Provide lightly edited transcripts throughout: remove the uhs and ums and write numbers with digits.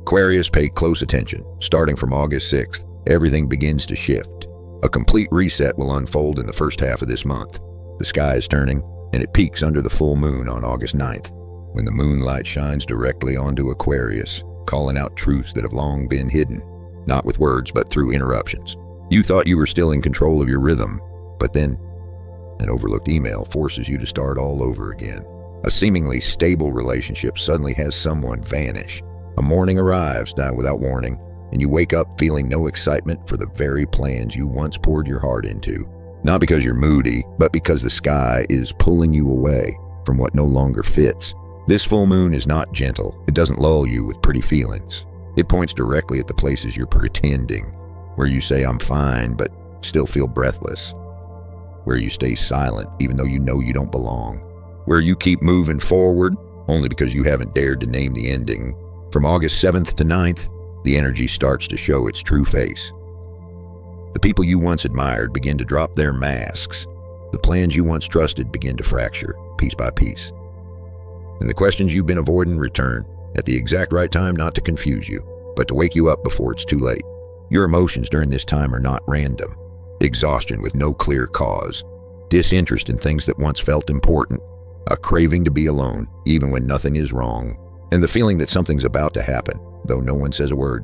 Aquarius, pay close attention. Starting from August 6th, everything begins to shift. A complete reset will unfold in the first half of this month. The sky is turning, and it peaks under the full moon on August 9th, when the moonlight shines directly onto Aquarius, calling out truths that have long been hidden, not with words, but through interruptions. You thought you were still in control of your rhythm, but then an overlooked email forces you to start all over again. A seemingly stable relationship suddenly has someone vanish. A morning arrives, without warning, and you wake up feeling no excitement for the very plans you once poured your heart into. Not because you're moody, but because the sky is pulling you away from what no longer fits. This full moon is not gentle. It doesn't lull you with pretty feelings. It points directly at the places you're pretending, where you say, "I'm fine," but still feel breathless. Where you stay silent, even though you know you don't belong. Where you keep moving forward, only because you haven't dared to name the ending. From August 7th to 9th, the energy starts to show its true face. The people you once admired begin to drop their masks. The plans you once trusted begin to fracture, piece by piece. And the questions you've been avoiding return at the exact right time, not to confuse you, but to wake you up before it's too late. Your emotions during this time are not random. Exhaustion with no clear cause. Disinterest in things that once felt important. A craving to be alone, even when nothing is wrong. And the feeling that something's about to happen, though no one says a word.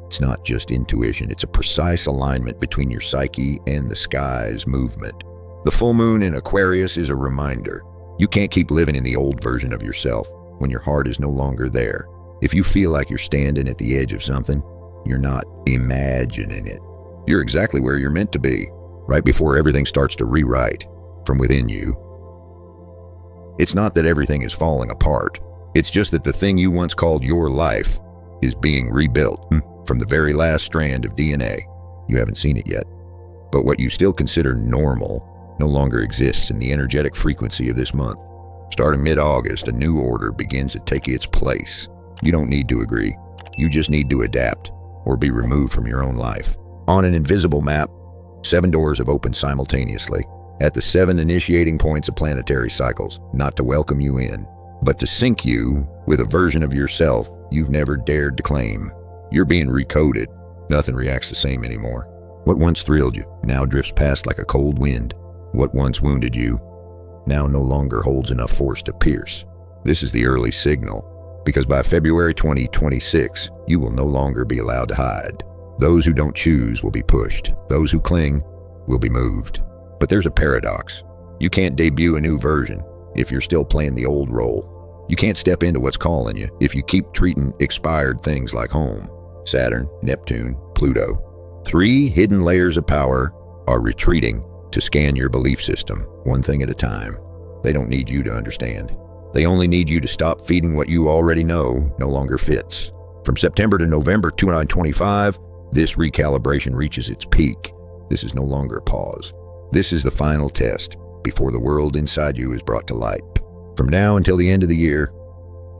It's not just intuition, it's a precise alignment between your psyche and the sky's movement. The full moon in Aquarius is a reminder. You can't keep living in the old version of yourself when your heart is no longer there. If you feel like you're standing at the edge of something, you're not imagining it. You're exactly where you're meant to be, right before everything starts to rewrite from within you. It's not that everything is falling apart. It's just that the thing you once called your life is being rebuilt from the very last strand of DNA. You haven't seen it yet. But what you still consider normal no longer exists in the energetic frequency of this month. Starting mid-August, a new order begins to take its place. You don't need to agree. You just need to adapt or be removed from your own life. On an invisible map, 7 doors have opened simultaneously at the 7 initiating points of planetary cycles, not to welcome you in, but to sync you with a version of yourself you've never dared to claim. You're being recoded. Nothing reacts the same anymore. What once thrilled you now drifts past like a cold wind. What once wounded you now no longer holds enough force to pierce. This is the early signal, because by February 2026, you will no longer be allowed to hide. Those who don't choose will be pushed. Those who cling will be moved. But there's a paradox. You can't debut a new version if you're still playing the old role. You can't step into what's calling you if you keep treating expired things like home. Saturn, Neptune, Pluto. 3 hidden layers of power are retreating to scan your belief system, one thing at a time. They don't need you to understand. They only need you to stop feeding what you already know no longer fits. From September to November 2025, this recalibration reaches its peak. This is no longer a pause. This is the final test before the world inside you is brought to light. From now until the end of the year,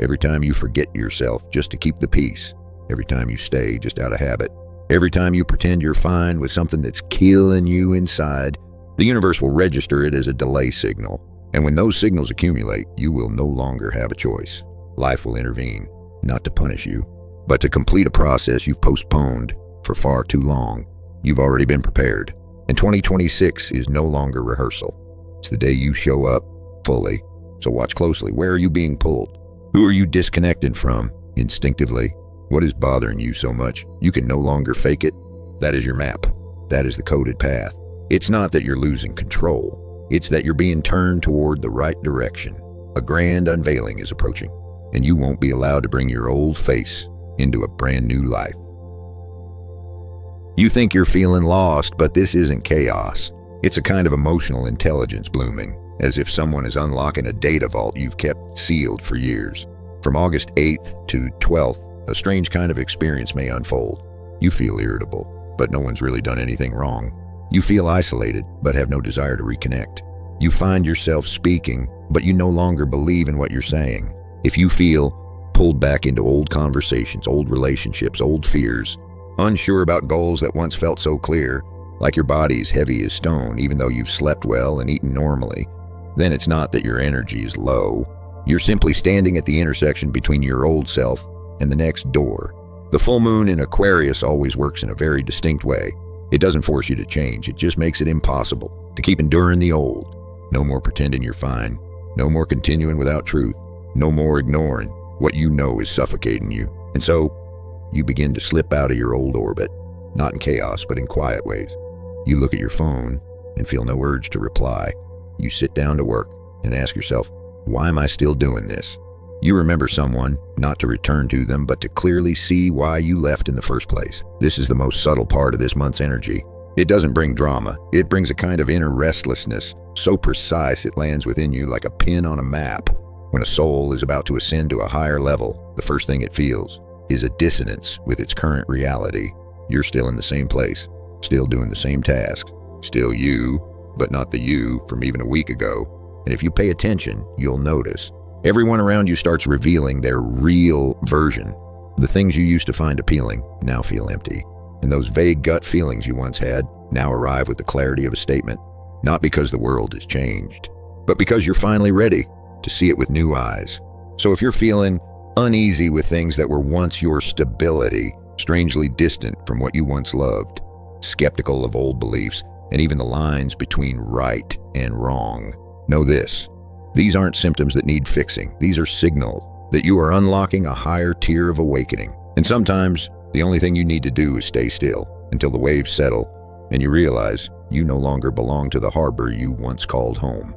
every time you forget yourself just to keep the peace, every time you stay just out of habit, every time you pretend you're fine with something that's killing you inside, the universe will register it as a delay signal. And when those signals accumulate, you will no longer have a choice. Life will intervene, not to punish you, but to complete a process you've postponed for far too long. You've already been prepared. And 2026 is no longer rehearsal. It's the day you show up fully. So watch closely. Where are you being pulled? Who are you disconnected from instinctively? What is bothering you so much you can no longer fake it? That is your map. That is the coded path. It's not that you're losing control. It's that you're being turned toward the right direction. A grand unveiling is approaching, and you won't be allowed to bring your old face into a brand new life. You think you're feeling lost, but this isn't chaos. It's a kind of emotional intelligence blooming, as if someone is unlocking a data vault you've kept sealed for years. From August 8th to 12th, a strange kind of experience may unfold. You feel irritable, but no one's really done anything wrong. You feel isolated, but have no desire to reconnect. You find yourself speaking, but you no longer believe in what you're saying. If you feel pulled back into old conversations, old relationships, old fears, unsure about goals that once felt so clear, like your body's heavy as stone even though you've slept well and eaten normally, then it's not that your energy is low. You're simply standing at the intersection between your old self and the next door. The full moon in Aquarius always works in a very distinct way. It doesn't force you to change, it just makes it impossible to keep enduring the old. No more pretending you're fine. No more continuing without truth. No more ignoring what you know is suffocating you. And so, you begin to slip out of your old orbit, not in chaos, but in quiet ways. You look at your phone and feel no urge to reply. You sit down to work and ask yourself, why am I still doing this? You remember someone, not to return to them, but to clearly see why you left in the first place. This is the most subtle part of this month's energy. It doesn't bring drama. It brings a kind of inner restlessness, so precise it lands within you like a pin on a map. When a soul is about to ascend to a higher level, the first thing it feels is a dissonance with its current reality. You're still in the same place, still doing the same tasks, still you, but not the you from even a week ago. And if you pay attention, you'll notice everyone around you starts revealing their real version. The things you used to find appealing now feel empty. And those vague gut feelings you once had now arrive with the clarity of a statement. Not because the world has changed, but because you're finally ready to see it with new eyes. So if you're feeling uneasy with things that were once your stability, strangely distant from what you once loved, skeptical of old beliefs, and even the lines between right and wrong, know this. These aren't symptoms that need fixing. These are signals that you are unlocking a higher tier of awakening. And sometimes, the only thing you need to do is stay still until the waves settle and you realize you no longer belong to the harbor you once called home.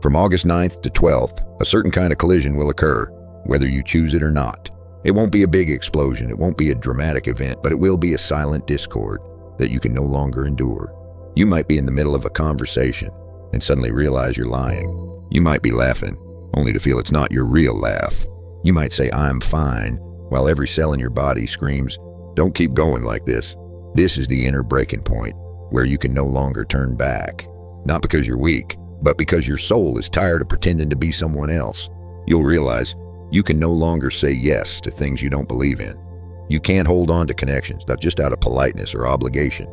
From August 9th to 12th, a certain kind of collision will occur, whether you choose it or not. It won't be a big explosion, it won't be a dramatic event, but it will be a silent discord that you can no longer endure. You might be in the middle of a conversation and suddenly realize you're lying. You might be laughing, only to feel it's not your real laugh. You might say, I'm fine, while every cell in your body screams, don't keep going like this. This is the inner breaking point, where you can no longer turn back. Not because you're weak, but because your soul is tired of pretending to be someone else. You'll realize you can no longer say yes to things you don't believe in. You can't hold on to connections, not just out of politeness or obligation.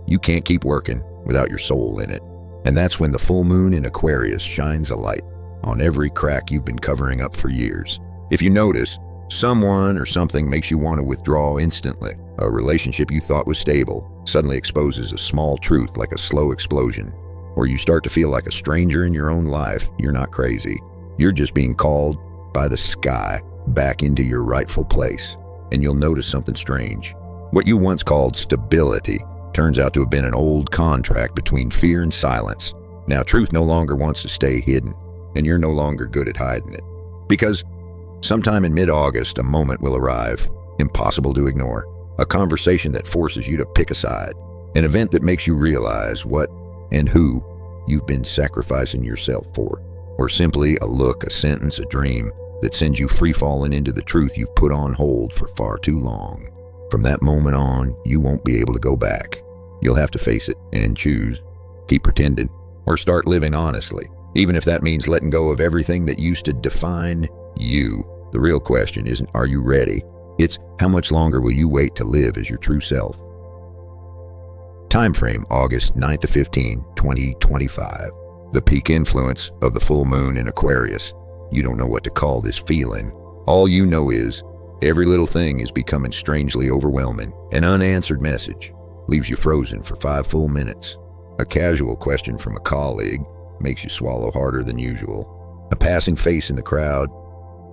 You can't keep working without your soul in it. And that's when the full moon in Aquarius shines a light on every crack you've been covering up for years. If you notice, someone or something makes you want to withdraw instantly. A relationship you thought was stable suddenly exposes a small truth like a slow explosion. Or you start to feel like a stranger in your own life. You're not crazy. You're just being called by the sky back into your rightful place. And you'll notice something strange. What you once called stability turns out to have been an old contract between fear and silence. Now, truth no longer wants to stay hidden, and you're no longer good at hiding it. Because sometime in mid-August, a moment will arrive, impossible to ignore. A conversation that forces you to pick a side. An event that makes you realize what and who you've been sacrificing yourself for. Or simply a look, a sentence, a dream that sends you free-falling into the truth you've put on hold for far too long. From that moment on, you won't be able to go back. You'll have to face it and choose. Keep pretending, or start living honestly, even if that means letting go of everything that used to define you. The real question isn't, are you ready? It's, how much longer will you wait to live as your true self? Time frame, August 9th to 15, 2025. The peak influence of the full moon in Aquarius. You don't know what to call this feeling. All you know is, every little thing is becoming strangely overwhelming. An unanswered message leaves you frozen for 5 full minutes. A casual question from a colleague makes you swallow harder than usual. A passing face in the crowd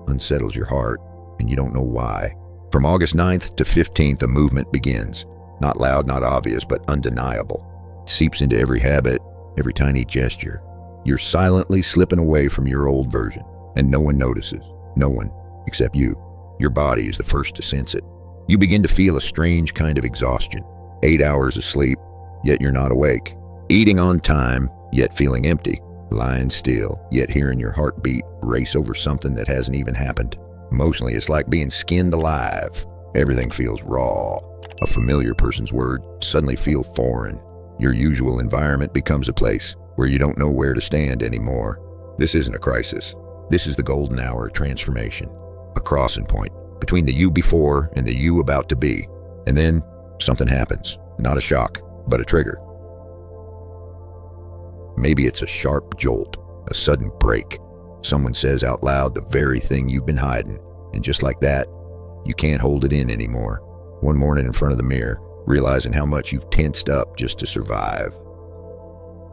unsettles your heart, and you don't know why. From August 9th to 15th, a movement begins. Not loud, not obvious, but undeniable. It seeps into every habit, every tiny gesture. You're silently slipping away from your old version, and no one notices. No one except you. Your body is the first to sense it. You begin to feel a strange kind of exhaustion. 8 hours of sleep, yet you're not awake. Eating on time, yet feeling empty. Lying still, yet hearing your heartbeat race over something that hasn't even happened. Emotionally, it's like being skinned alive. Everything feels raw. A familiar person's words suddenly feel foreign. Your usual environment becomes a place where you don't know where to stand anymore. This isn't a crisis. This is the golden hour of transformation. A crossing point between the you before and the you about to be. And then something happens. Not a shock, but a trigger. Maybe it's a sharp jolt, a sudden break. Someone says out loud the very thing you've been hiding. And just like that, You can't hold it in anymore. One morning in front of the mirror, realizing how much you've tensed up just to survive.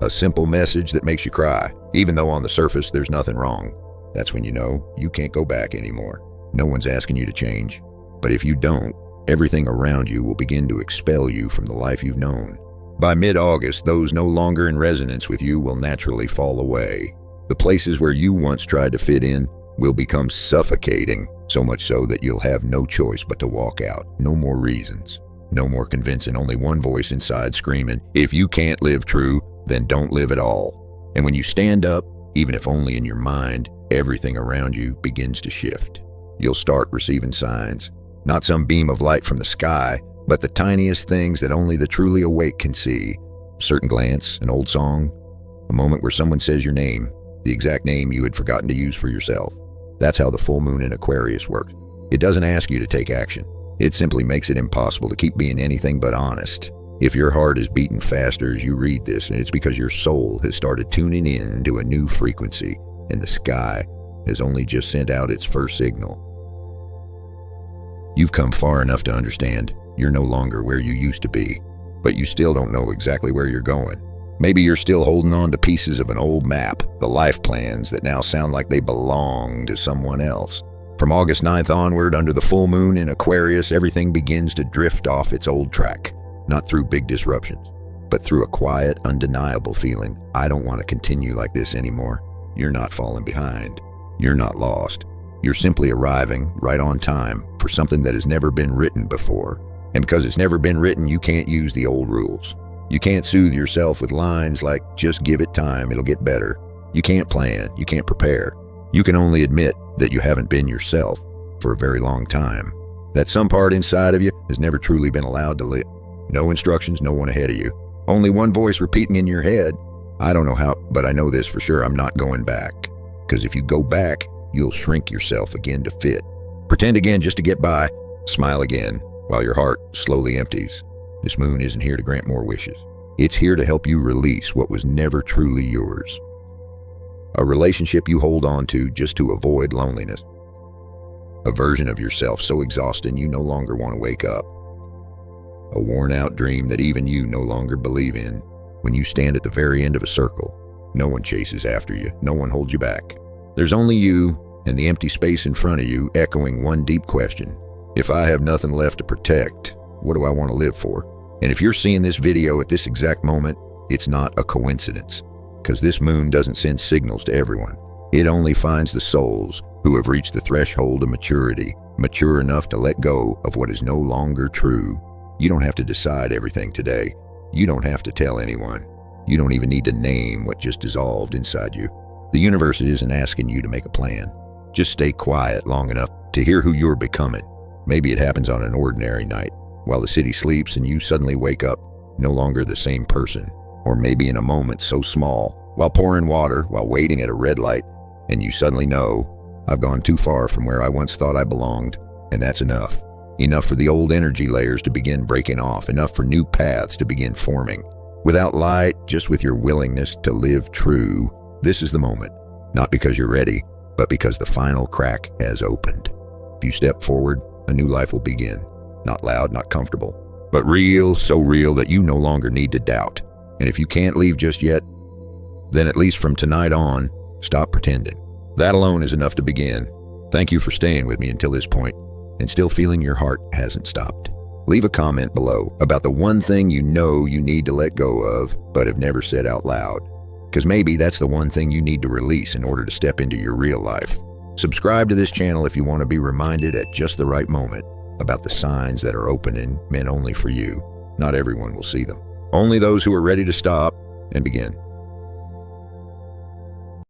A simple message that makes you cry, even though on the surface there's nothing wrong. That's when you know you can't go back anymore. No one's asking you to change. But if you don't, everything around you will begin to expel you from the life you've known. By mid-August, those no longer in resonance with you will naturally fall away. The places where you once tried to fit in will become suffocating, so much so that you'll have no choice but to walk out. No more reasons. No more convincing only one voice inside screaming, if you can't live true, then don't live at all. And when you stand up, even if only in your mind, everything around you begins to shift. You'll start receiving signs. Not some beam of light from the sky, but the tiniest things that only the truly awake can see. A certain glance, an old song, a moment where someone says your name, the exact name you had forgotten to use for yourself. That's how the full moon in Aquarius works. It doesn't ask you to take action. It simply makes it impossible to keep being anything but honest. If your heart is beating faster as you read this, it's because your soul has started tuning in to a new frequency, and the sky has only just sent out its first signal. You've come far enough to understand you're no longer where you used to be, but you still don't know exactly where you're going. Maybe you're still holding on to pieces of an old map, the life plans that now sound like they belong to someone else. From August 9th onward, under the full moon in Aquarius, everything begins to drift off its old track, not through big disruptions, but through a quiet, undeniable feeling. I don't want to continue like this anymore. You're not falling behind. You're not lost. You're simply arriving right on time for something that has never been written before. And because it's never been written, you can't use the old rules. You can't soothe yourself with lines like, just give it time, it'll get better. You can't plan, you can't prepare. You can only admit that you haven't been yourself for a very long time. That some part inside of you has never truly been allowed to live. No instructions, no one ahead of you. Only one voice repeating in your head. I don't know how, but I know this for sure, I'm not going back. Because if you go back, you'll shrink yourself again to fit. Pretend again just to get by. Smile again while your heart slowly empties. This moon isn't here to grant more wishes. It's here to help you release what was never truly yours. A relationship you hold on to just to avoid loneliness. A version of yourself so exhausting you no longer want to wake up. A worn-out dream that even you no longer believe in. When you stand at the very end of a circle, no one chases after you, no one holds you back. There's only you and the empty space in front of you echoing one deep question. If I have nothing left to protect, what do I want to live for? And if you're seeing this video at this exact moment, it's not a coincidence, because this moon doesn't send signals to everyone. It only finds the souls who have reached the threshold of maturity, mature enough to let go of what is no longer true. You don't have to decide everything today. You don't have to tell anyone. You don't even need to name what just dissolved inside you. The universe isn't asking you to make a plan. Just stay quiet long enough to hear who you're becoming. Maybe it happens on an ordinary night, while the city sleeps and you suddenly wake up, no longer the same person. Or maybe in a moment so small, while pouring water, while waiting at a red light, and you suddenly know, I've gone too far from where I once thought I belonged, and that's enough. Enough for the old energy layers to begin breaking off, enough for new paths to begin forming. Without light, just with your willingness to live true, this is the moment. Not because you're ready, but because the final crack has opened. If you step forward, a new life will begin. Not loud, not comfortable, but real, so real that you no longer need to doubt. And if you can't leave just yet, then at least from tonight on, stop pretending. That alone is enough to begin. Thank you for staying with me until this point, and still feeling your heart hasn't stopped. Leave a comment below about the one thing you know you need to let go of, but have never said out loud. Because maybe that's the one thing you need to release in order to step into your real life. Subscribe to this channel if you want to be reminded at just the right moment about the signs that are opening meant only for you. Not everyone will see them. Only those who are ready to stop and begin.